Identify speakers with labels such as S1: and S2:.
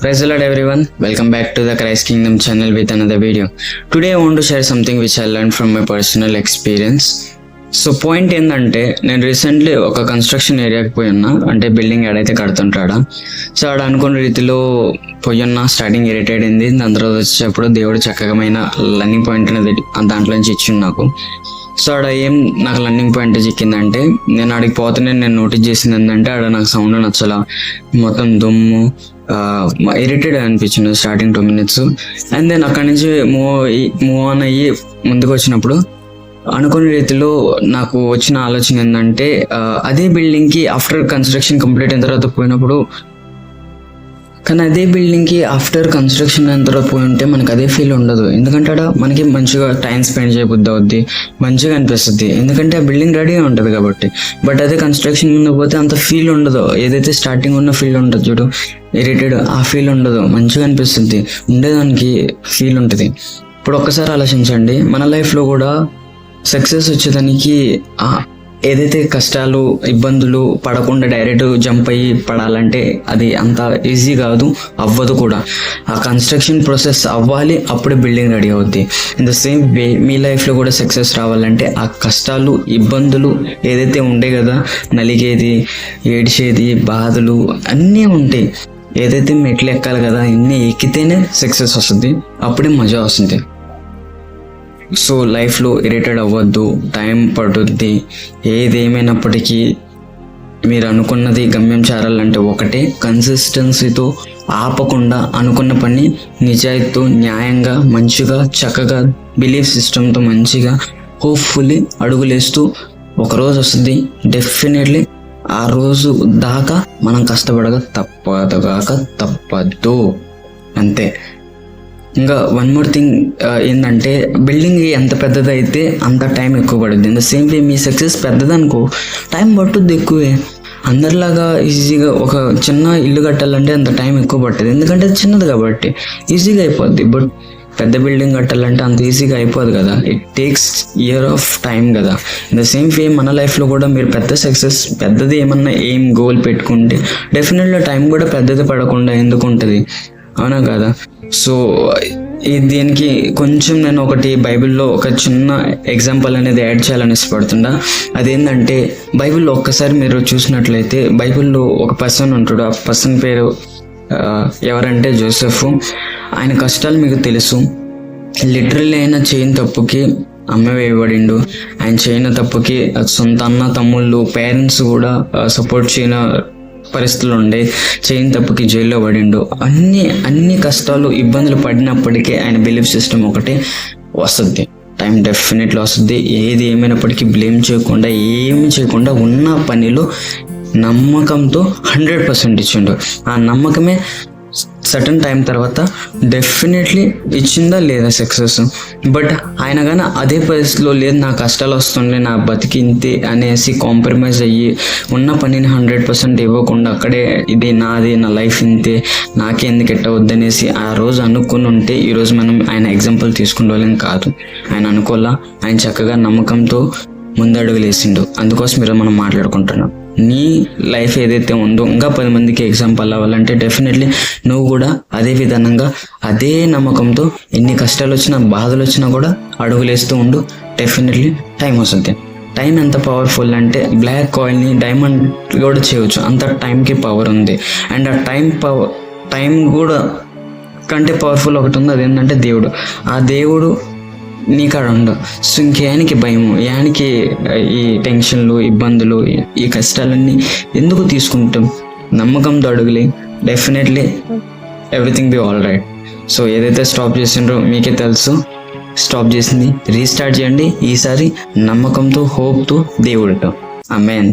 S1: Praise the Lord everyone. Welcome back to the Christ Kingdom channel with another video. Today I want to share something which I learned from my personal experience. So point ఏంటంటే నేను recently ఒక construction ఏరియాకి పోయి ఉన్నా, అంటే building ఏడైతే కడుతుంటాడా. So ఆడ అనుకున్న రీతిలో పోయి ఉన్నా, స్టార్టింగ్ ఇరిటేట్ అయింది. దాని తర్వాత వచ్చేటప్పుడు దేవుడు చక్కగమైన లర్నింగ్ పాయింట్ అనేది దాంట్లో నుంచి ఇచ్చింది నాకు. సో ఆడ నాకు లర్నింగ్ పాయింట్ చిక్కిందంటే, నేను ఆడికి పోతేనే నేను నోటీస్ చేసింది ఏంటంటే, ఆడ నాకు సౌండ్ నచ్చలా, మొత్తం దుమ్ము, ఇరిటేట్ అనిపించింది స్టార్టింగ్ 2 minutes. అండ్ దెన్ అక్కడి నుంచి మూవ్ ఆన్ అయ్యి ముందుకు వచ్చినప్పుడు అనుకునే రీతిలో నాకు వచ్చిన ఆలోచన ఏంటంటే, అదే బిల్డింగ్కి ఆఫ్టర్ కన్స్ట్రక్షన్ కంప్లీట్ అయిన తర్వాత పోయినప్పుడు, కానీ అదే బిల్డింగ్కి ఆఫ్టర్ కన్స్ట్రక్షన్ అయిన తర్వాత పోయి ఉంటే మనకు అదే ఫీల్ ఉండదు. ఎందుకంటే అక్కడ మనకి మంచిగా టైం స్పెండ్ చేయబుద్ధి అవుద్ది, మంచిగా అనిపిస్తుంది, ఎందుకంటే ఆ బిల్డింగ్ రెడీగా ఉంటుంది కాబట్టి. బట్ అదే కన్స్ట్రక్షన్ ముందు పోతే అంత ఫీల్ ఉండదు. ఏదైతే స్టార్టింగ్ ఉన్న ఫీల్ ఉంటుంది చూడు, ఇరిటేట్, ఆ ఫీల్ ఉండదు, మంచిగా అనిపిస్తుంది, ఉండేదానికి ఫీల్ ఉంటుంది. ఇప్పుడు ఒక్కసారి ఆలోచించండి, మన లైఫ్లో కూడా సక్సెస్ వచ్చేదానికి ఏదైతే కష్టాలు, ఇబ్బందులు పడకుండా డైరెక్ట్ జంప్ అయ్యి పడాలంటే అది అంత ఈజీ కాదు, అవ్వదు కూడా. ఆ కన్స్ట్రక్షన్ ప్రాసెస్ అవ్వాలి, అప్పుడే బిల్డింగ్ రెడీ అవుద్ది. ఇన్ ద సేమ్ వే మీ లైఫ్లో కూడా సక్సెస్ రావాలంటే ఆ కష్టాలు, ఇబ్బందులు ఏదైతే ఉండే కదా, నలిగేది, ఏడ్చేది, బాధలు అన్నీ ఉంటాయి. ఏదైతే మెట్లు ఎక్కాలి కదా, ఇన్ని ఎక్కితేనే సక్సెస్ వస్తుంది, అప్పుడే మజా వస్తుంది. సో లైఫ్లో ఇరిటేట్ అవ్వద్దు, టైం పడుద్ది. ఏదేమైనప్పటికీ మీరు అనుకున్నది గమ్యం చేరాలంటే ఒకటే, కన్సిస్టెన్సీతో ఆపకుండా అనుకున్న పని నిజాయితీతో, న్యాయంగా, మంచిగా, చక్కగా, బిలీఫ్ సిస్టమ్తో మంచిగా హోప్ఫుల్లీ అడుగులేస్తూ ఒకరోజు వస్తుంది. డెఫినెట్లీ ఆ రోజు దాకా మనం కష్టపడక తప్పదు, అంతే. ఇంకా వన్ మోర్ థింగ్ ఏంటంటే, బిల్డింగ్ ఎంత పెద్దదైతే అంత టైం ఎక్కువ పడుద్ది. ఇన్ ద సేమ్ వే మీ సక్సెస్ పెద్దదనుకో, టైం పట్టుద్ది ఎక్కువే. అందరిలాగా ఈజీగా ఒక చిన్న ఇల్లు కట్టాలంటే అంత టైం ఎక్కువ పడుతుంది, ఎందుకంటే అది చిన్నది కాబట్టి ఈజీగా అయిపోద్ది. బట్ పెద్ద బిల్డింగ్ కట్టాలంటే అంత ఈజీగా అయిపోదు కదా, it takes year of time కదా. ఇన్ ద సేమ్ వే మన లైఫ్లో కూడా మీరు పెద్ద సక్సెస్, పెద్దది ఏమన్నా గోల్ పెట్టుకుంటే డెఫినెట్గా టైం కూడా పెద్దది పడకుండా ఎందుకు ఉంటుంది, అవునా కదా. సో దీనికి కొంచెం నేను ఒకటి బైబిల్లో ఒక చిన్న ఎగ్జాంపుల్ అనేది యాడ్ చేయాలని ఇష్టపడుతుండా. అదేంటంటే, బైబిల్లో ఒక్కసారి మీరు చూసినట్లయితే, బైబిల్లో ఒక పర్సన్ ఉంటాడు. ఆ పర్సన్ పేరు ఎవరంటే జోసెఫ్. ఆయన కష్టాలు మీకు తెలుసు. లిటరల్లీ ఆయన చేయని తప్పుకి అమ్మ వేయబడిండు. ఆయన చేయని తప్పుకి సొంత అన్న తమ్ముళ్ళు, పేరెంట్స్ కూడా సపోర్ట్ చేయని పరిస్థితులు ఉండే, చేయని తప్పుకి జైల్లో పడిండు. అన్ని కష్టాలు, ఇబ్బందులు పడినప్పటికీ ఆయన బిలీఫ్ సిస్టమ్ ఒకటే, వస్తుంది టైం, డెఫినెట్లీ వస్తుంది. ఏది ఏమైనప్పటికీ బ్లేమ్ చేయకుండా, ఏమి చేయకుండా ఉన్న పనిలో నమ్మకంతో 100% ఇచ్చిండు. ఆ నమ్మకమే సర్టన్ టైం తర్వాత డెఫినెట్లీ ఇచ్చిందా లేదా సక్సెస్. బట్ ఆయన కానీ అదే పరిస్థితిలో లేదు, నా కష్టాలు వస్తుండే, నా బతికి ఇంతే అనేసి కాంప్రమైజ్ అయ్యి ఉన్న పనిని 100% ఇవ్వకుండా అక్కడే ఇది నాది, నా లైఫ్ ఇంతే, నాకే ఎందుకు ఎట్టవద్దనేసి ఆ రోజు అనుకుని ఉంటే ఈరోజు మనం ఆయన ఎగ్జాంపుల్ తీసుకునే వాళ్ళం కాదు. ఆయన అనుకోలా, ఆయన చక్కగా నమ్మకంతో ముందడుగులు వేసిండు. అందుకోసం మీరు మనం మాట్లాడుకుంటున్నాం. నీ లైఫ్ ఏదైతే ఉందో ఇంకా 10 మందికి ఎగ్జాంపుల్ అవ్వాలంటే డెఫినెట్లీ నువ్వు కూడా అదే విధానంగా, అదే నమ్మకంతో, ఎన్ని కష్టాలు వచ్చినా, బాధలు వచ్చినా కూడా అడుగులేస్తూ ఉండు. డెఫినెట్లీ టైం వస్తుంది. టైం ఎంత పవర్ఫుల్ అంటే, బ్లాక్ కాయిన్ని డైమండ్ కూడా చేయవచ్చు, అంత టైంకి పవర్ ఉంది. అండ్ ఆ టైం కూడా కంటే పవర్ఫుల్ ఒకటి ఉంది, అదేంటంటే దేవుడు. ఆ దేవుడు నీ కాడ ఉండవు. సో ఇంకేయానికి భయము, యానికి ఈ టెన్షన్లు, ఇబ్బందులు, ఈ కష్టాలన్నీ ఎందుకు తీసుకుంటాం? నమ్మకంతో అడుగులే, definitely everything be all right. So ఏదైతే స్టాప్ చేసిండ్రో మీకే తెలుసు, స్టాప్ చేసింది రీస్టార్ట్ చేయండి. ఈసారి నమ్మకంతో, హోప్తో, దేవుడితో. ఆమేన్.